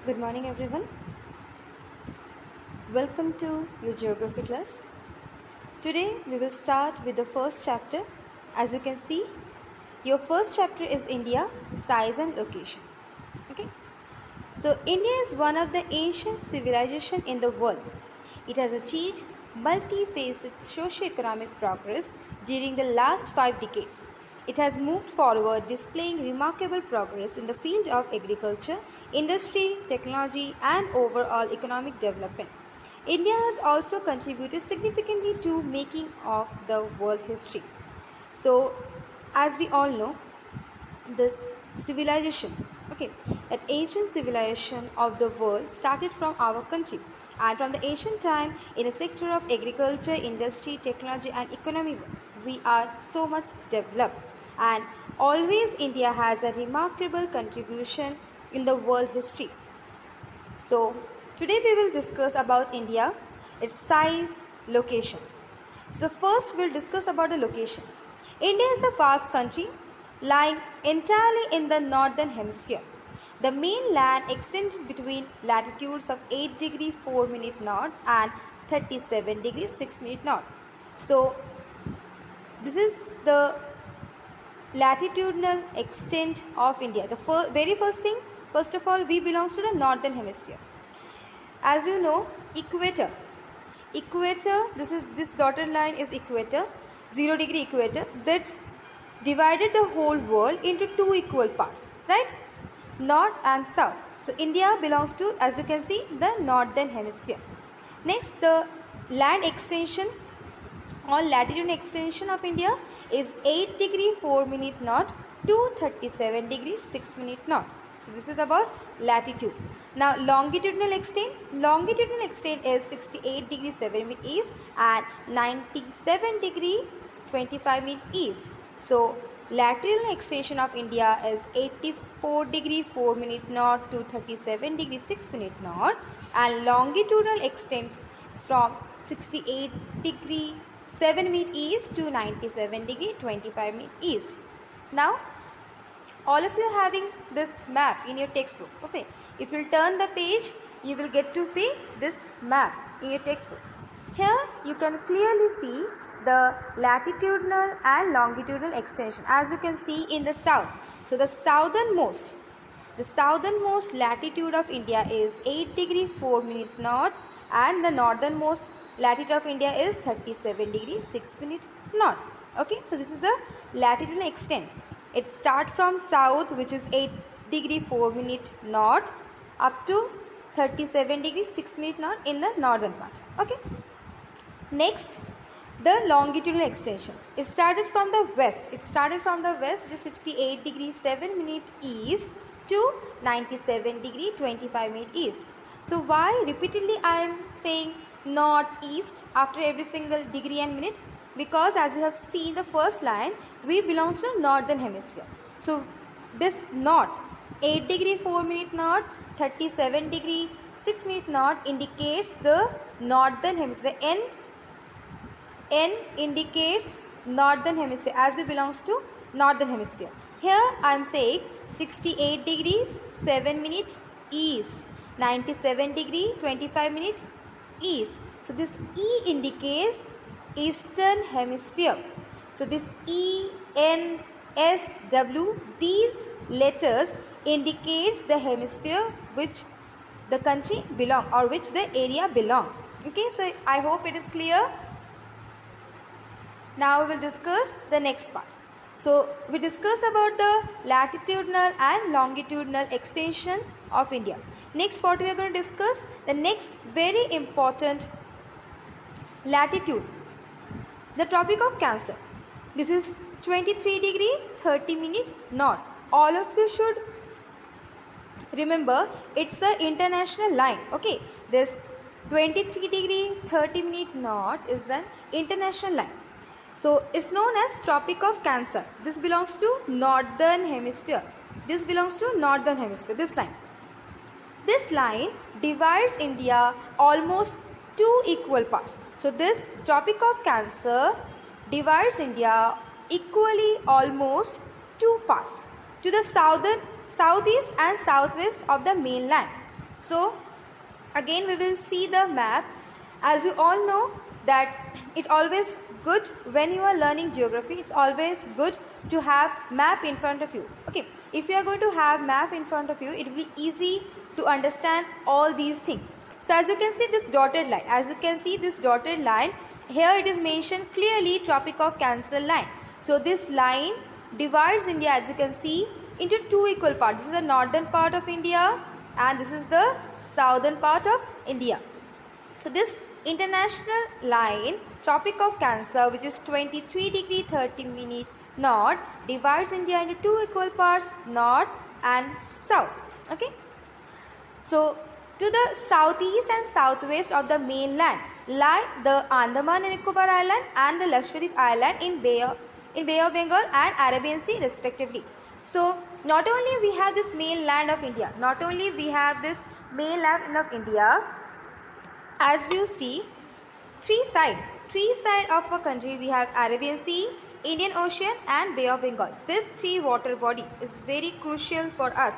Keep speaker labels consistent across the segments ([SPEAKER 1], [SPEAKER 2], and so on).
[SPEAKER 1] Good morning, everyone. Welcome to your geography class. Today we will start with the first chapter. As you can see, your first chapter is India, size and location. Okay. So India is one of the ancient civilizations in the world. It has achieved multi-faceted socio-economic progress during the last 5 decades. It has moved forward, displaying remarkable progress in the field of agriculture, industry, technology, and overall economic development. India has also contributed significantly to making of the world history. So, as we all know, the civilization, that ancient civilization of the world started from our country, and from the ancient time in a sector of agriculture, industry, technology, and economy, we are so much developed, and always India has a remarkable contribution in the world history. So today we will discuss about India, its size, location. So the first we'll discuss about the location. India is a vast country lying entirely in the northern hemisphere. The main land extended between latitudes of 8 degree 4 minute north and 37 degree 6 minute north. So this is the latitudinal extent of India. The very first thing, first of all, we belongs to the northern hemisphere. As you know, equator, this dotted line is equator, 0 degree equator, that's divided the whole world into two equal parts, right? North and south. So India belongs to, as you can see, the northern hemisphere. Next, the land extension or latitudinal extension of India is 8 degree 4 minute north to 37 degree 6 minute north. So this is about latitude. Now longitudinal extent is 68 degree 7 minute east and 97 degree 25 minute east. So latitudinal extension of India is 84 degree 4 minute north to 37 degree 6 minute north, and longitudinal extent from 68 degree 7 minute east to 97 degree 25 minute east. Now all of you having this map in your textbook. Okay, if you turn the page, you will get to see this map in your textbook. Here you can clearly see the latitudinal and longitudinal extension, as you can see in the south. So the southernmost latitude of India is 8 degree 4 minute north, and the northernmost latitude of India is 37 degree 6 minute north. Okay, so this is the latitudinal extent. It starts from south, which is 8 degree 4 minute north, up to 37 degree 6 minute north in the northern part. Okay. Next, the longitudinal extension. It started from the west. It is 68 degree 7 minute east to 97 degree 25 minute east. So why repeatedly I am saying north east after every single degree and minute? Because as you have seen the first line, we belong to northern hemisphere. So this north, 8 degree 4 minute north, 37 degree 6 minute north indicates the northern hemisphere. N indicates northern hemisphere, as we belongs to northern hemisphere. Here I am saying 68 degrees 7 minute east, 97 degree 25 minute east. So this E indicates eastern hemisphere. So this E, N, S, W, these letters indicates the hemisphere which the country belong or which the area belongs. Okay, so I hope it is clear. Now we will discuss the next part. So we discussed about the latitudinal and longitudinal extension of India. Next, what we are going to discuss, the next very important latitude, the Tropic of Cancer. This is 23 degree 30 minute north. All of you should remember it's an international line. Okay, this 23 degree 30 minute north is an international line. So it's known as Tropic of Cancer. This belongs to northern hemisphere. This line. This line divides India almost two equal parts. So this Tropic of Cancer divides India equally almost two parts, to the southeast and southwest of the mainland. So again we will see the map. As you all know that it always good when you are learning geography, it's always good to have map in front of you. Okay, if you are going to have map in front of you, it will be easy to understand all these things. So as you can see this dotted line, here it is mentioned clearly Tropic of Cancer line. So this line divides India, as you can see, into two equal parts. This is the northern part of India and this is the southern part of India. So this international line, Tropic of Cancer, which is 23 degree 30 minute north, divides India into two equal parts, north and south. Okay. So to the southeast and southwest of the mainland lie the Andaman and Nicobar Island and the Lakshadweep Island in Bay of Bengal and Arabian Sea respectively. So not only we have this mainland of India, as you see, three sides of our country we have Arabian Sea, Indian Ocean and Bay of Bengal. This three water body is very crucial for us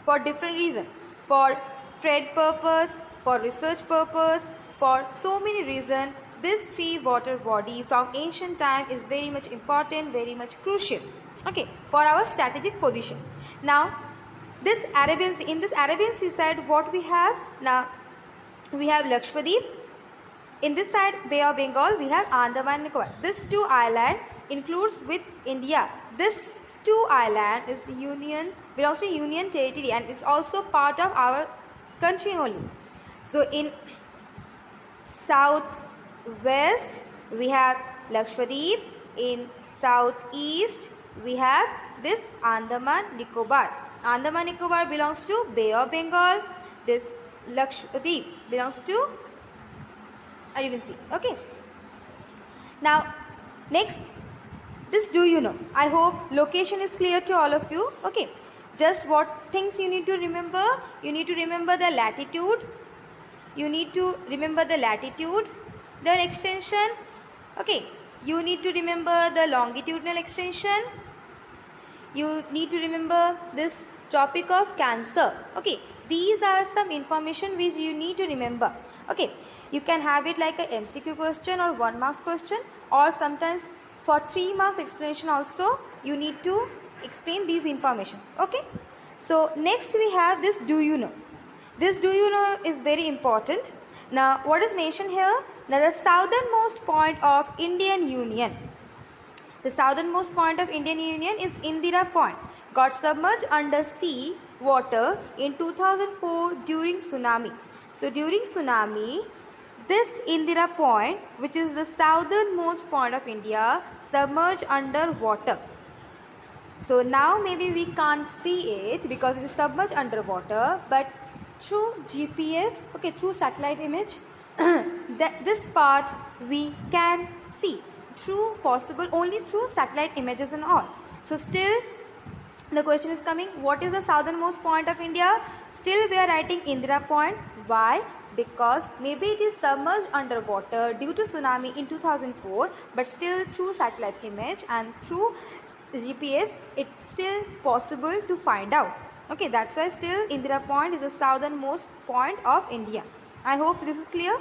[SPEAKER 1] for different reasons. For trade purpose, for research purpose, for so many reasons, this three water body from ancient time is very much important, very much crucial. Okay, for our strategic position. Now, in this Arabian Sea side, what we have now? We have Lakshadweep. In this side, Bay of Bengal, we have Andaman and Nicobar. This two island includes with India. This two island belongs to Union territory and it's also part of our country only. So in southwest, we have Lakshadweep. In southeast, we have this Andaman Nicobar. Andaman Nicobar belongs to Bay of Bengal. This Lakshadweep belongs to Arabian Sea. Okay. Now, next, this do you know? I hope location is clear to all of you. Okay. Just what things you need to remember? You need to remember the latitude. You need to remember the latitude, the extension. Okay. You need to remember the longitudinal extension. You need to remember this Tropic of Cancer. Okay. These are some information which you need to remember. Okay. You can have it like a MCQ question or 1 marks question, or sometimes for 3 marks explanation also you need to explain these information. Okay. So next we have this do you know. This do you know is very important. Now what is mentioned here? Now the southernmost point of Indian Union. The southernmost point of Indian Union is Indira Point. Got submerged under sea water in 2004 during tsunami. So during tsunami, this Indira Point, which is the southernmost point of India, submerged under water. So now maybe we can't see it because it is submerged underwater, but through GPS, okay, through satellite image, this part we can see only through satellite images and all. So still the question is coming, what is the southernmost point of India? Still we are writing Indira Point. Why? Because maybe it is submerged underwater due to tsunami in 2004, but still through satellite image and through GPS it's still possible to find out. Okay, that's why still Indira Point is the southernmost point of India. I hope this is clear.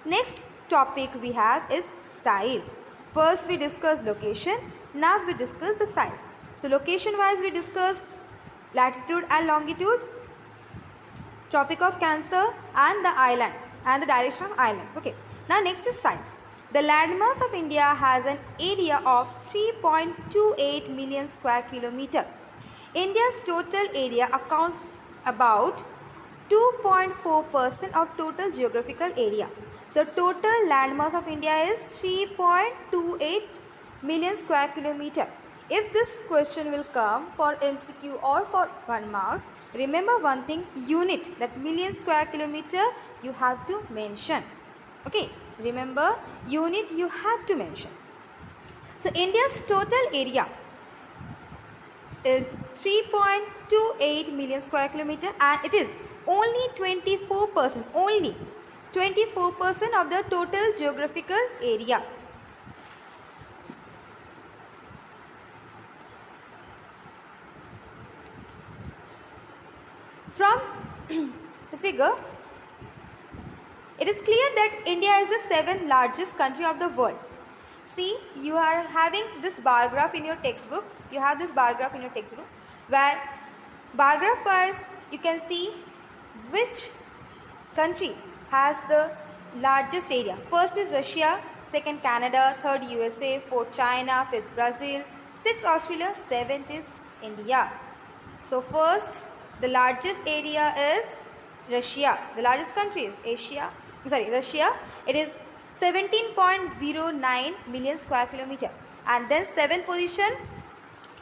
[SPEAKER 1] Next topic we have is size. First we discussed location, now we discuss the size. So location wise we discussed latitude and longitude, Tropic of Cancer and the island and the direction of islands. Okay. Now next is size. The landmass of India has an area of 3.28 million square kilometer. India's total area accounts about 2.4% of total geographical area. So total landmass of India is 3.28 million square kilometer. If this question will come for MCQ or for 1 marks, remember one thing, unit, that million square kilometer you have to mention. Okay, remember unit you have to mention. So India's total area is 3.28 million square kilometer and it is only 24% of the total geographical area. the figure, it is clear that India is the 7th largest country of the world. See, you are having this bar graph in your textbook. You have this bar graph in your textbook where bar graph wise you can see which country has the largest area. First is Russia, second Canada, third USA, fourth China, fifth Brazil, sixth Australia, seventh is India. So first, the largest area is Russia. The largest country is Russia. It is 17.09 million square kilometer. And then 7th position,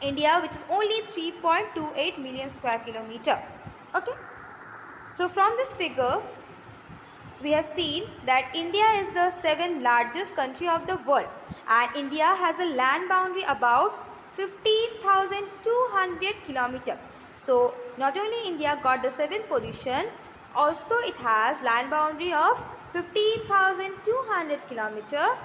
[SPEAKER 1] India, which is only 3.28 million square kilometer. Okay. So from this figure, we have seen that India is the 7th largest country of the world. And India has a land boundary about 15,200 kilometers. So not only India got the 7th position, also it has land boundary of 15,200 kilometers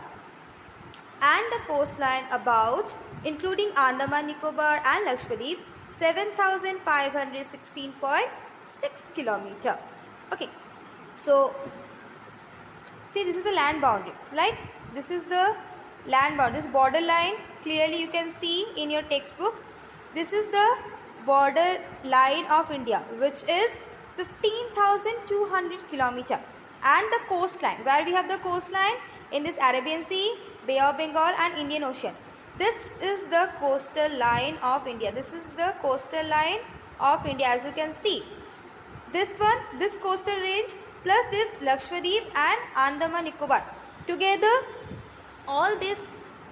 [SPEAKER 1] and the coastline about, including Andaman Nicobar and Lakshadweep, 7,516.6 kilometers. Okay, so see, this is the land boundary, right? This is the land boundary, this border line. Clearly you can see in your textbook. This is the border line of India, which is 15,200 kilometers, and the coastline, where we have the coastline in this Arabian Sea, Bay of Bengal and Indian Ocean. This is the coastal line of India. This is the coastal line of India, as you can see. This one, this coastal range plus this Lakshadweep and Andaman Nicobar. Together, all this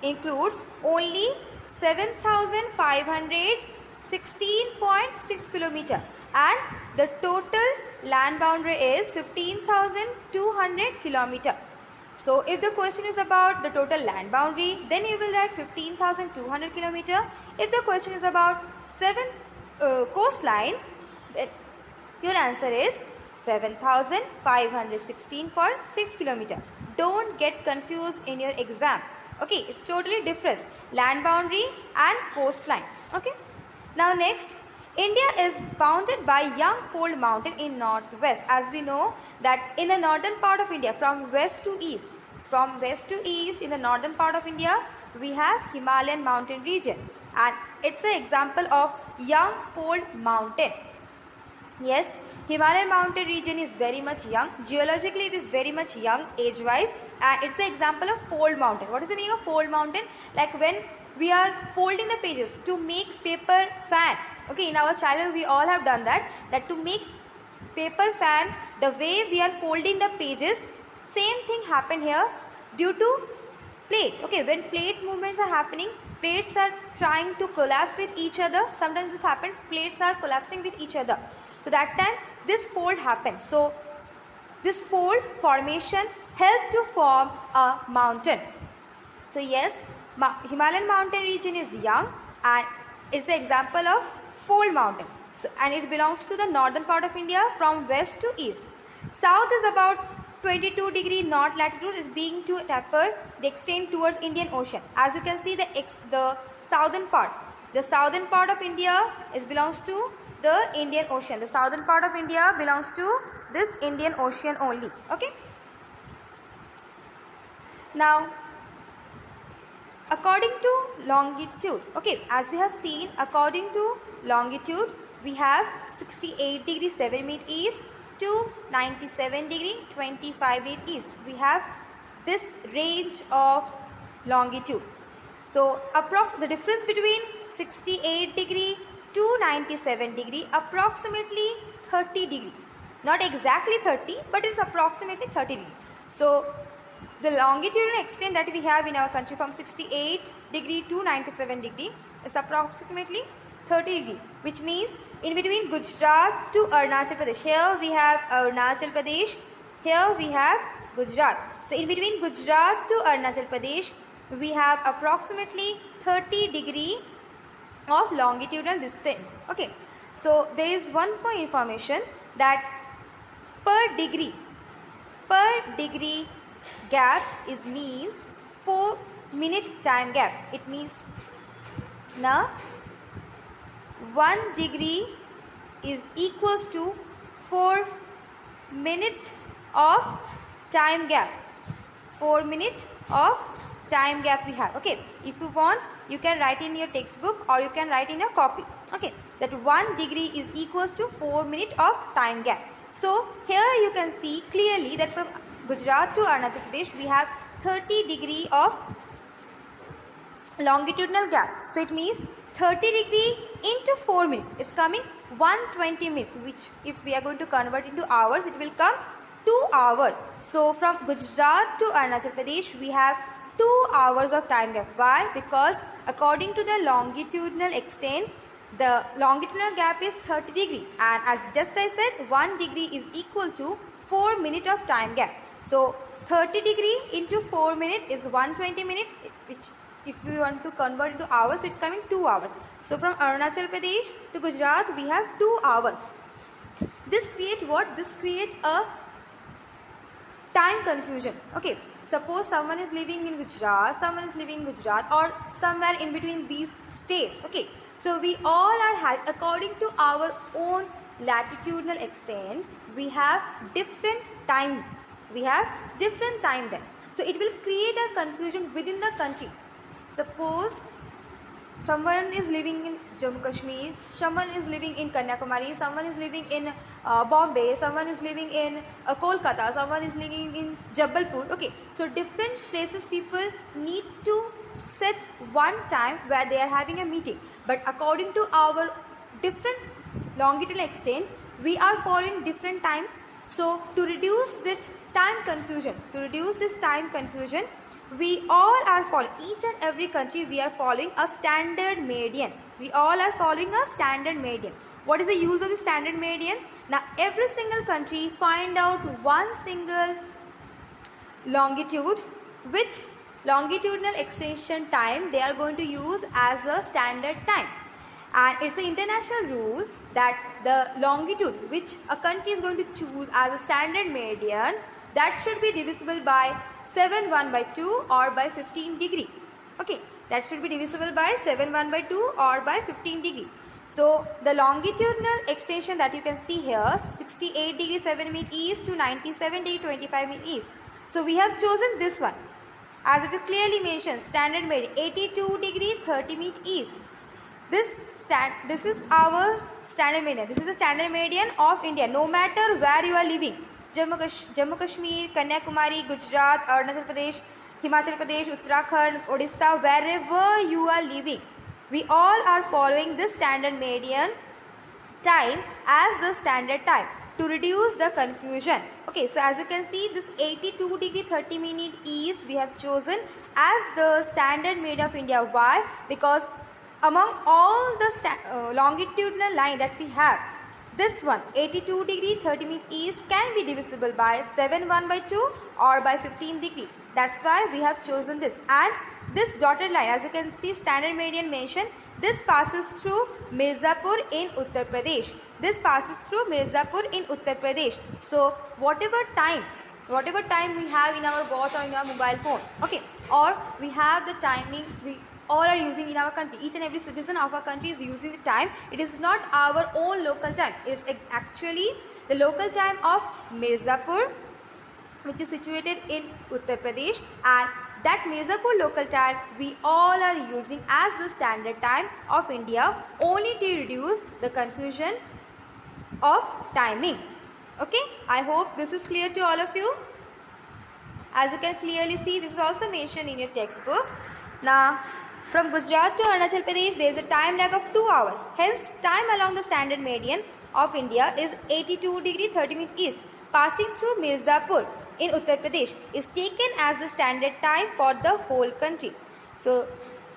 [SPEAKER 1] includes only 7,516.6 kilometers, and the total land boundary is 15,200 kilometers. So if the question is about the total land boundary, then you will write 15,200 kilometers. If the question is about 7 coastline, then your answer is 7,516.6 kilometers. Don't get confused in your exam. Okay, it's totally different. Land boundary and coastline. Okay. Now next, India is bounded by Yangfold Mountain in northwest. As we know that in the northern part of India, from west to east in the northern part of India, we have Himalayan mountain region, and it's an example of Yangfold Mountain. Yes, Himalayan mountain region is very much young. Geologically, it is very much young age-wise, and it's an example of fold mountain. What is the meaning of fold mountain? Like when we are folding the pages to make paper fan. Okay, in our childhood we all have done that to make paper fan, the way we are folding the pages, same thing happened here due to plate. Okay, when plate movements are happening, plates are trying to collapse with each other. Sometimes this happens, plates are collapsing with each other. So that time this fold happens. So this fold formation helped to form a mountain. So yes, Himalayan mountain region is young and it's an example of fold mountain. So, and it belongs to the northern part of India from west to east. South is about 22 degree north latitude is being to taper the extent towards Indian Ocean. As you can see, the southern part of India belongs to the Indian Ocean. The southern part of India belongs to this Indian Ocean only. Okay. Now, according to longitude, okay, as we have seen, according to longitude, we have 68 degree 7 minute east to 97 degree 25 minute east. We have this range of longitude. So, the difference between 68 degree to 97 degree, approximately 30 degree. Not exactly 30, but it's approximately 30 degree. So, the longitudinal extent that we have in our country from 68 degree to 97 degree is approximately 30 degree, which means in between Gujarat to Arunachal Pradesh. Here we have Arunachal Pradesh, here we have Gujarat. So in between Gujarat to Arunachal Pradesh, we have approximately 30 degree of longitudinal distance. Okay, so there is one more information that per degree gap means 4 minute time gap. It means now 1 degree is equals to 4 minute of time gap. 4 minutes of time gap we have. Okay, if you want, you can write in your textbook or you can write in your copy. Okay, that 1 degree is equals to 4 minutes of time gap. So here you can see clearly that from Gujarat to Arunachal Pradesh we have 30 degree of longitudinal gap. So it means 30 degree into 4 minutes. It's coming 120 minutes, which if we are going to convert into hours, it will come 2 hours. So from Gujarat to Arunachal Pradesh, we have 2 hours of time gap. Why? Because according to the longitudinal extent, the longitudinal gap is 30 degree, and as just I said, 1 degree is equal to 4 minutes of time gap. So 30 degree into 4 minutes is 120 minutes, which if we want to convert into hours, it's coming 2 hours. So from Arunachal Pradesh to Gujarat, we have 2 hours. This creates what? This creates a time confusion. Okay, suppose someone is living in Gujarat, someone is living in Gujarat or somewhere in between these states. Okay, so we all are having, according to our own latitudinal extent, we have different time. We have different time then. So it will create a confusion within the country. Suppose someone is living in Jammu Kashmir, someone is living in Kanyakumari, someone is living in Bombay, someone is living in Kolkata, someone is living in Jabalpur. Okay, so different places people need to set one time where they are having a meeting, but according to our different longitudinal extent, we are following different time. So to reduce this time confusion, we all are following, each and every country we are following a standard median. We all are following a standard median. What is the use of the standard median? Now every single country find out one single longitude, which longitudinal extension time they are going to use as a standard time. And it's the international rule that the longitude which a country is going to choose as a standard median, that should be divisible by 7/1 by 2 or by 15 degree. Okay, that should be divisible by 7/1 by 2 or by 15 degree. So the longitudinal extension that you can see here, 68 degree 7 minute east to 97 degree 25 minute east. So we have chosen this one, as it is clearly mentioned, standard median 82 degree 30 minute east. This is our standard median. This is the standard median of India, no matter where you are living. Jammu Kashmir, Kanyakumari, Gujarat, Arunachal Pradesh, Himachal Pradesh, Uttarakhand, Odisha, wherever you are living, we all are following this standard median time as the standard time to reduce the confusion. Okay, so as you can see, this 82 degree 30 minute east we have chosen as the standard median of India. Why? Because among all the longitudinal line that we have, this one 82 degree 30 minute east can be divisible by 7/1 by 2 or by 15 degree. That's why we have chosen this. And this dotted line, as you can see, standard median mentioned, this passes through Mirzapur in Uttar Pradesh. This passes through Mirzapur in Uttar Pradesh. So whatever time we have in our watch or in our mobile phone, okay, or we have the timing we all are using in our country, each and every citizen of our country is using the time. It is not our own local time. It is actually the local time of Mirzapur, which is situated in Uttar Pradesh, and that Mirzapur local time we all are using as the standard time of India, only to reduce the confusion of timing. Okay, I hope this is clear to all of you. As you can clearly see, this is also mentioned in your textbook. Now, from Gujarat to Arunachal Pradesh, there is a time lag of 2 hours. Hence, time along the standard median of India is 82 degree 30 minute east. Passing through Mirzapur in Uttar Pradesh is taken as the standard time for the whole country. So,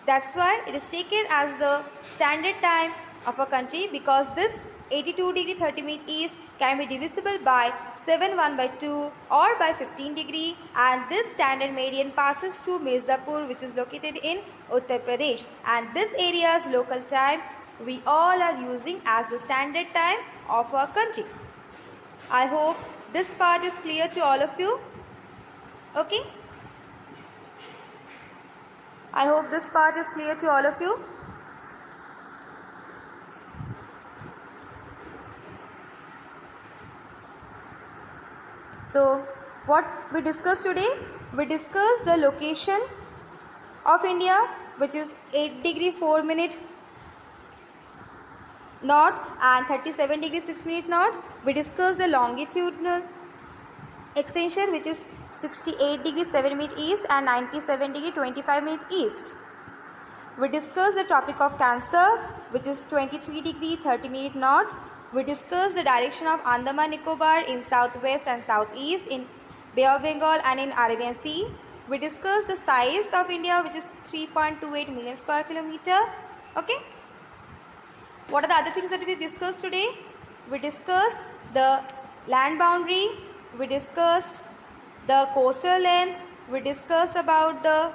[SPEAKER 1] that's why it is taken as the standard time of a country, because this 82 degree 30 minute east can be divisible by 7/1 by 2 or by 15 degree, and this standard median passes through Mirzapur, which is located in Uttar Pradesh, and this area's local time we all are using as the standard time of our country. I hope this part is clear to all of you. Okay, I hope this part is clear to all of you. So what we discussed today? We discussed the location of India, which is 8 degree 4 minute north and 37 degree 6 minute north. We discussed the longitudinal extension, which is 68 degree 7 minute east and 97 degree 25 minute east. We discussed the Tropic of Cancer, which is 23 degree 30 minute north. We discussed the direction of Andaman Nicobar in southwest and southeast, in Bay of Bengal and in Arabian Sea. We discussed the size of India, which is 3.28 million square kilometer. Okay. What are the other things that we discussed today? We discussed the land boundary. We discussed the coastal length. We discussed about the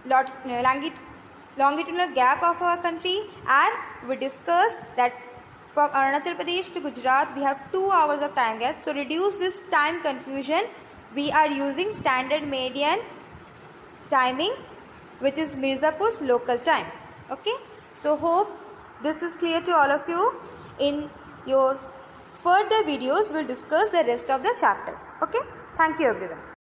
[SPEAKER 1] longitudinal gap of our country, and we discussed that from Arunachal Pradesh to Gujarat we have 2 hours of time gap. So reduce this time confusion, we are using standard median timing, which is Mirzapur's local time. Okay, so hope this is clear to all of you. In your further videos we'll discuss the rest of the chapters. Okay, thank you everyone.